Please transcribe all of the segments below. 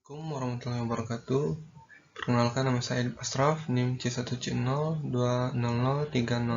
Assalamualaikum warahmatullahi wabarakatuh. Perkenalkan, nama saya Ashraf, NIM C1C020030.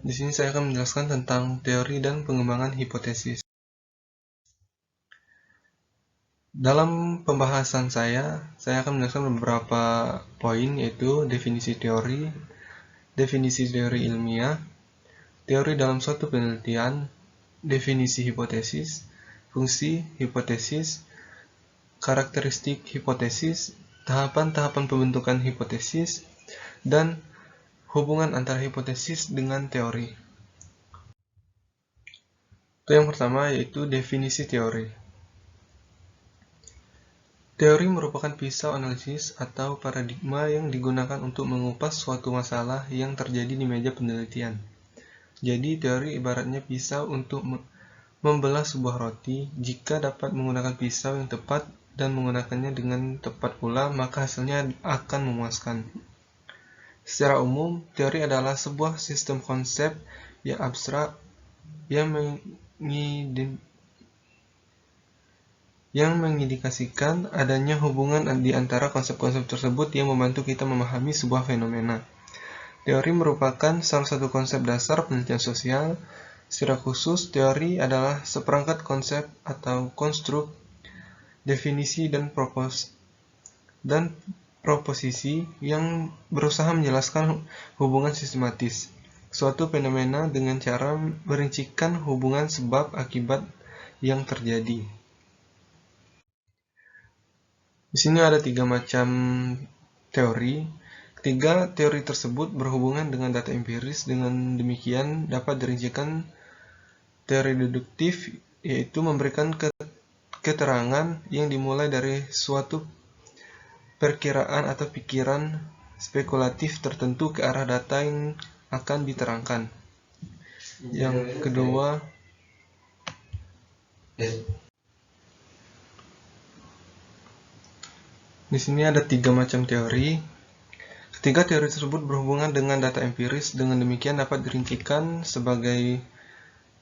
Di sini saya akan menjelaskan tentang teori dan pengembangan hipotesis. Dalam pembahasan saya akan menjelaskan beberapa poin, yaitu definisi teori ilmiah, teori dalam suatu penelitian, definisi hipotesis, fungsi hipotesis, karakteristik hipotesis, tahapan-tahapan pembentukan hipotesis, dan hubungan antara hipotesis dengan teori. Itu yang pertama, yaitu definisi teori. Teori merupakan pisau analisis atau paradigma yang digunakan untuk mengupas suatu masalah yang terjadi di meja penelitian. Jadi, teori ibaratnya pisau untuk membelah sebuah roti. Jika dapat menggunakan pisau yang tepat dan menggunakannya dengan tepat pula, maka hasilnya akan memuaskan. Secara umum, teori adalah sebuah sistem konsep yang abstrak yang mengindikasikan adanya hubungan di antara konsep-konsep tersebut yang membantu kita memahami sebuah fenomena. Teori merupakan salah satu konsep dasar penelitian sosial. Secara khusus, teori adalah seperangkat konsep atau konstruk, definisi dan proposisi yang berusaha menjelaskan hubungan sistematis suatu fenomena dengan cara merincikan hubungan sebab akibat yang terjadi. Di sini ada 3 macam teori. Ketiga teori tersebut berhubungan dengan data empiris. Dengan demikian dapat dirincikan teori deduktif, yaitu memberikan keterangan yang dimulai dari suatu perkiraan atau pikiran spekulatif tertentu ke arah data yang akan diterangkan. Yang kedua, di sini ada 3 macam teori. Ketiga teori tersebut berhubungan dengan data empiris. Dengan demikian dapat dirincikan sebagai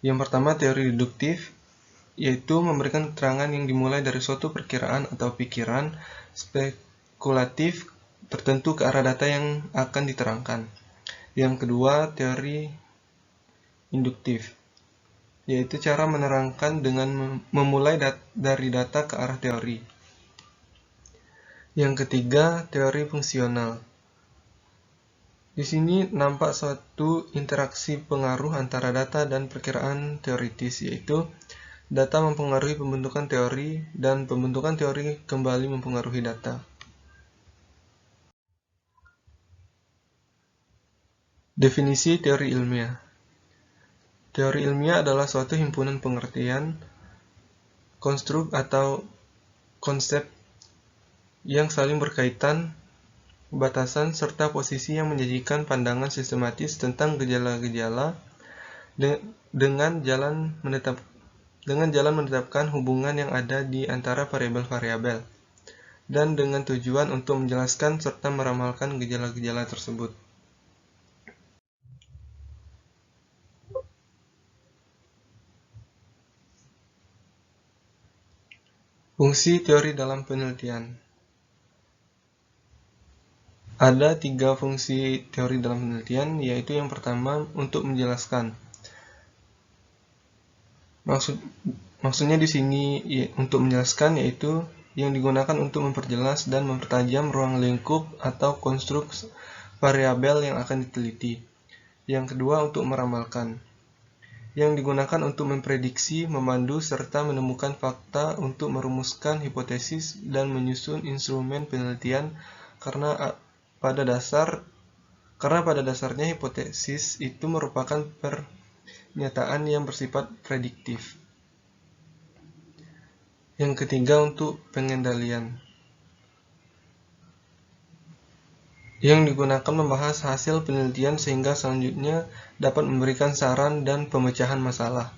yang pertama, teori deduktif, yaitu memberikan keterangan yang dimulai dari suatu perkiraan atau pikiran spekulatif tertentu ke arah data yang akan diterangkan. Yang kedua, teori induktif, yaitu cara menerangkan dengan memulai dari data ke arah teori. Yang ketiga, teori fungsional. Di sini nampak suatu interaksi pengaruh antara data dan perkiraan teoritis, yaitu data mempengaruhi pembentukan teori dan pembentukan teori kembali mempengaruhi data. Definisi teori ilmiah. Teori ilmiah adalah suatu himpunan pengertian, konstruk atau konsep yang saling berkaitan, batasan, serta posisi yang menjanjikan pandangan sistematis tentang gejala-gejala dengan jalan menetapkan hubungan yang ada di antara variabel-variabel, dan dengan tujuan untuk menjelaskan serta meramalkan gejala-gejala tersebut. Fungsi teori dalam penelitian. Ada 3 fungsi teori dalam penelitian, yaitu yang pertama, untuk menjelaskan. Maksudnya di sini untuk menjelaskan, yaitu yang digunakan untuk memperjelas dan mempertajam ruang lingkup atau konstruk variabel yang akan diteliti. Yang kedua, untuk meramalkan, yang digunakan untuk memprediksi, memandu, serta menemukan fakta untuk merumuskan hipotesis dan menyusun instrumen penelitian karena pada dasarnya hipotesis itu merupakan pernyataan yang bersifat prediktif. Yang ketiga, untuk pengendalian, yang digunakan membahas hasil penelitian sehingga selanjutnya dapat memberikan saran dan pemecahan masalah.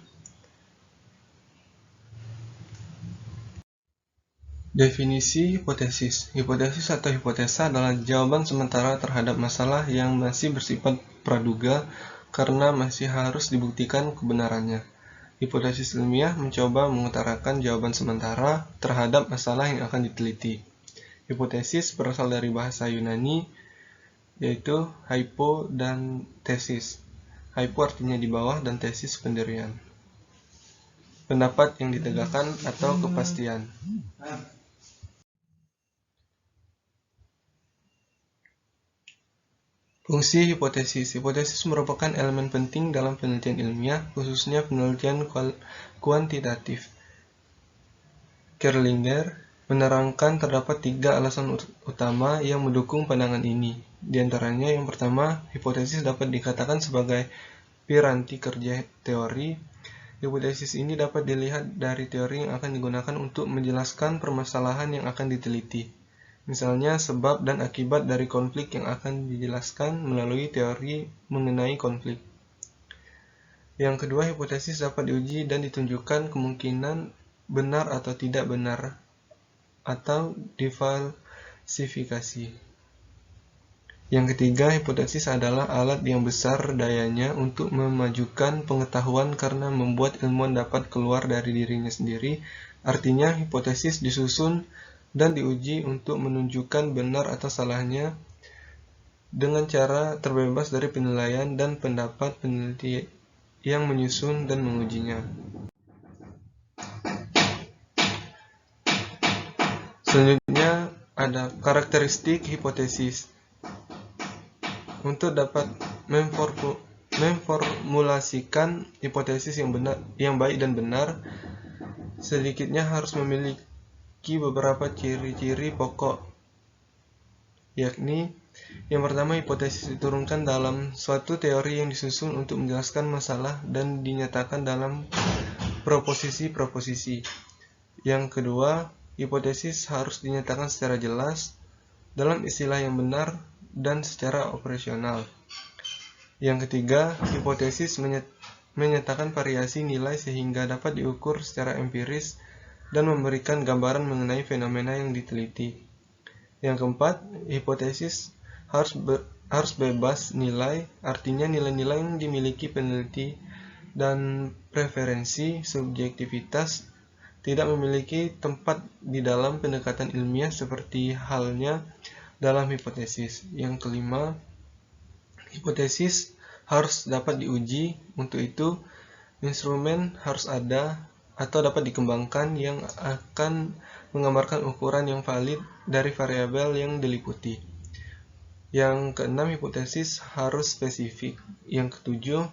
Definisi hipotesis. Hipotesis atau hipotesa adalah jawaban sementara terhadap masalah yang masih bersifat praduga karena masih harus dibuktikan kebenarannya. Hipotesis ilmiah mencoba mengutarakan jawaban sementara terhadap masalah yang akan diteliti. Hipotesis berasal dari bahasa Yunani, yaitu hypo dan tesis. Hypo artinya di bawah dan tesis pendirian. Pendapat yang ditegakkan atau kepastian. Fungsi hipotesis. Hipotesis merupakan elemen penting dalam penelitian ilmiah, khususnya penelitian kuantitatif. Kerlinger menerangkan terdapat 3 alasan utama yang mendukung pandangan ini. Di antaranya, yang pertama, hipotesis dapat dikatakan sebagai piranti kerja teori. Hipotesis ini dapat dilihat dari teori yang akan digunakan untuk menjelaskan permasalahan yang akan diteliti. Misalnya, sebab dan akibat dari konflik yang akan dijelaskan melalui teori mengenai konflik. Yang kedua, hipotesis dapat diuji dan ditunjukkan kemungkinan benar atau tidak benar, atau difalsifikasi. Yang ketiga, hipotesis adalah alat yang besar dayanya untuk memajukan pengetahuan karena membuat ilmuwan dapat keluar dari dirinya sendiri. Artinya, hipotesis disusun dan diuji untuk menunjukkan benar atau salahnya dengan cara terbebas dari penilaian dan pendapat peneliti yang menyusun dan mengujinya. Selanjutnya ada karakteristik hipotesis. Untuk dapat memformulasikan hipotesis yang baik dan benar, sedikitnya harus memiliki beberapa ciri-ciri pokok, yakni yang pertama, hipotesis diturunkan dalam suatu teori yang disusun untuk menjelaskan masalah dan dinyatakan dalam proposisi-proposisi. Yang kedua, hipotesis harus dinyatakan secara jelas, dalam istilah yang benar, dan secara operasional. Yang ketiga, hipotesis menyatakan variasi nilai sehingga dapat diukur secara empiris dan memberikan gambaran mengenai fenomena yang diteliti. Yang keempat, hipotesis harus bebas nilai, artinya nilai-nilai yang dimiliki peneliti dan preferensi subjektivitas tidak memiliki tempat di dalam pendekatan ilmiah seperti halnya dalam hipotesis. Yang kelima, hipotesis harus dapat diuji. Untuk itu, instrumen harus ada atau dapat dikembangkan yang akan menggambarkan ukuran yang valid dari variabel yang diliputi. Yang keenam, hipotesis harus spesifik. Yang ketujuh,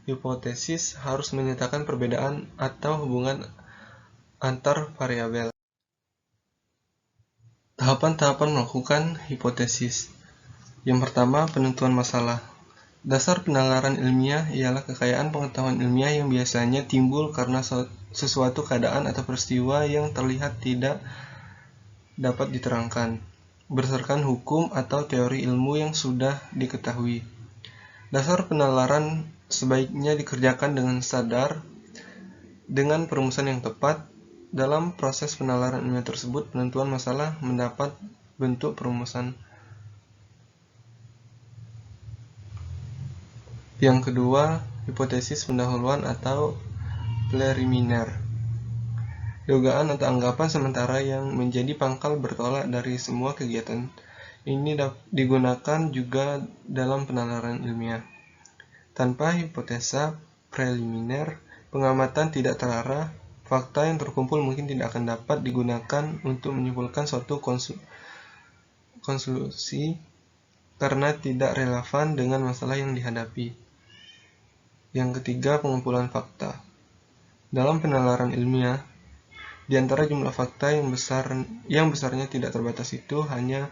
hipotesis harus menyatakan perbedaan atau hubungan antar variabel. Tahapan-tahapan melakukan hipotesis. Yang pertama, penentuan masalah. Dasar penalaran ilmiah ialah kekayaan pengetahuan ilmiah yang biasanya timbul karena sesuatu keadaan atau peristiwa yang terlihat tidak dapat diterangkan, berdasarkan hukum atau teori ilmu yang sudah diketahui. Dasar penalaran sebaiknya dikerjakan dengan sadar, dengan perumusan yang tepat. Dalam proses penalaran ilmiah tersebut, penentuan masalah mendapat bentuk perumusan. Yang kedua, hipotesis pendahuluan atau preliminar. Dugaan atau anggapan sementara yang menjadi pangkal bertolak dari semua kegiatan. Ini digunakan juga dalam penalaran ilmiah. Tanpa hipotesa preliminar, pengamatan tidak terarah. Fakta yang terkumpul mungkin tidak akan dapat digunakan untuk menyimpulkan suatu konklusi karena tidak relevan dengan masalah yang dihadapi. Yang ketiga, pengumpulan fakta. Dalam penalaran ilmiah, di antara jumlah fakta yang besarnya tidak terbatas itu hanya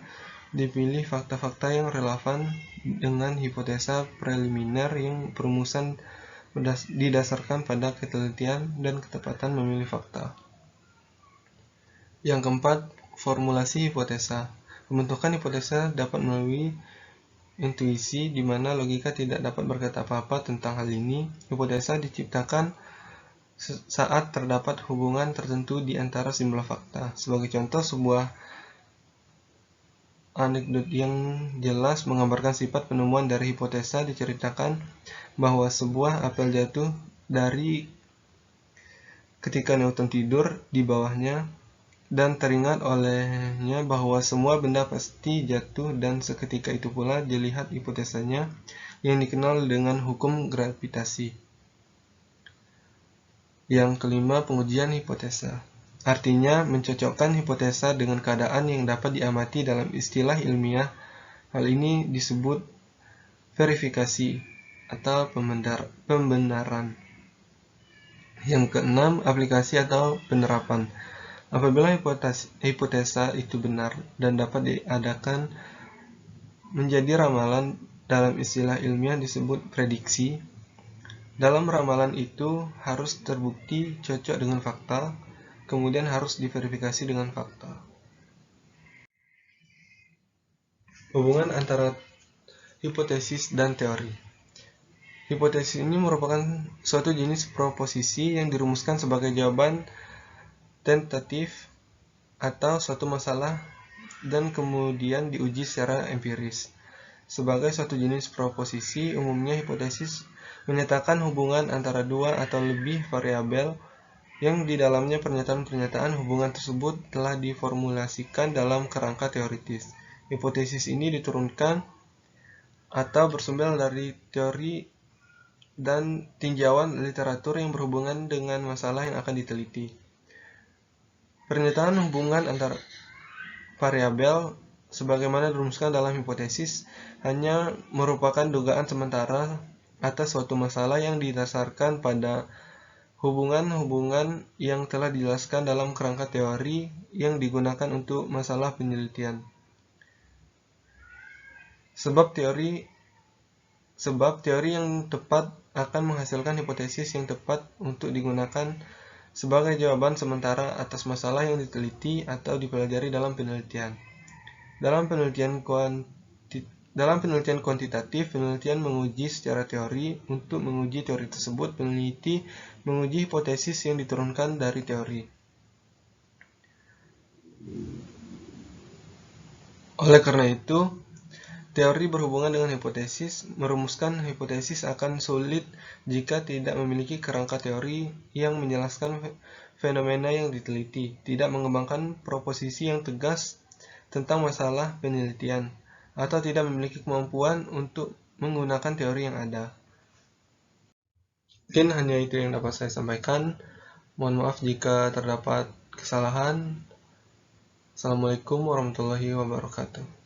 dipilih fakta-fakta yang relevan dengan hipotesa preliminar yang perumusan didasarkan pada ketelitian dan ketepatan memilih fakta. Yang keempat, formulasi hipotesa. Pembentukan hipotesa dapat melalui intuisi, di mana logika tidak dapat berkata apa-apa tentang hal ini. Hipotesa diciptakan saat terdapat hubungan tertentu di antara sejumlah fakta. Sebagai contoh, sebuah anekdot yang jelas menggambarkan sifat penemuan dari hipotesa diceritakan bahwa sebuah apel jatuh dari ketika Newton tidur di bawahnya dan teringat olehnya bahwa semua benda pasti jatuh, dan seketika itu pula dilihat hipotesanya yang dikenal dengan hukum gravitasi. Yang kelima, pengujian hipotesa. Artinya, mencocokkan hipotesa dengan keadaan yang dapat diamati dalam istilah ilmiah. Hal ini disebut verifikasi atau pembenaran. Yang keenam, aplikasi atau penerapan. Apabila hipotesa itu benar dan dapat diadakan menjadi ramalan, dalam istilah ilmiah disebut prediksi. Dalam ramalan itu harus terbukti cocok dengan fakta, kemudian harus diverifikasi dengan fakta. Hubungan antara hipotesis dan teori. Hipotesis ini merupakan suatu jenis proposisi yang dirumuskan sebagai jawaban tentatif atau suatu masalah dan kemudian diuji secara empiris. Sebagai suatu jenis proposisi, umumnya hipotesis menyatakan hubungan antara dua atau lebih variabel yang di dalamnya pernyataan-pernyataan hubungan tersebut telah diformulasikan dalam kerangka teoritis. Hipotesis ini diturunkan atau bersumber dari teori dan tinjauan literatur yang berhubungan dengan masalah yang akan diteliti. Pernyataan hubungan antara variabel sebagaimana dirumuskan dalam hipotesis hanya merupakan dugaan sementara atas suatu masalah yang didasarkan pada hubungan-hubungan yang telah dijelaskan dalam kerangka teori yang digunakan untuk masalah penelitian. Sebab teori yang tepat akan menghasilkan hipotesis yang tepat untuk digunakan sebagai jawaban sementara atas masalah yang diteliti atau dipelajari dalam penelitian. Dalam penelitian kuantitatif, penelitian menguji secara teori. Untuk menguji teori tersebut, peneliti menguji hipotesis yang diturunkan dari teori. Oleh karena itu, teori berhubungan dengan hipotesis. Merumuskan hipotesis akan sulit jika tidak memiliki kerangka teori yang menjelaskan fenomena yang diteliti, tidak mengembangkan proposisi yang tegas tentang masalah penelitian, atau tidak memiliki kemampuan untuk menggunakan teori yang ada. Mungkin hanya itu yang dapat saya sampaikan. Mohon maaf jika terdapat kesalahan. Assalamualaikum warahmatullahi wabarakatuh.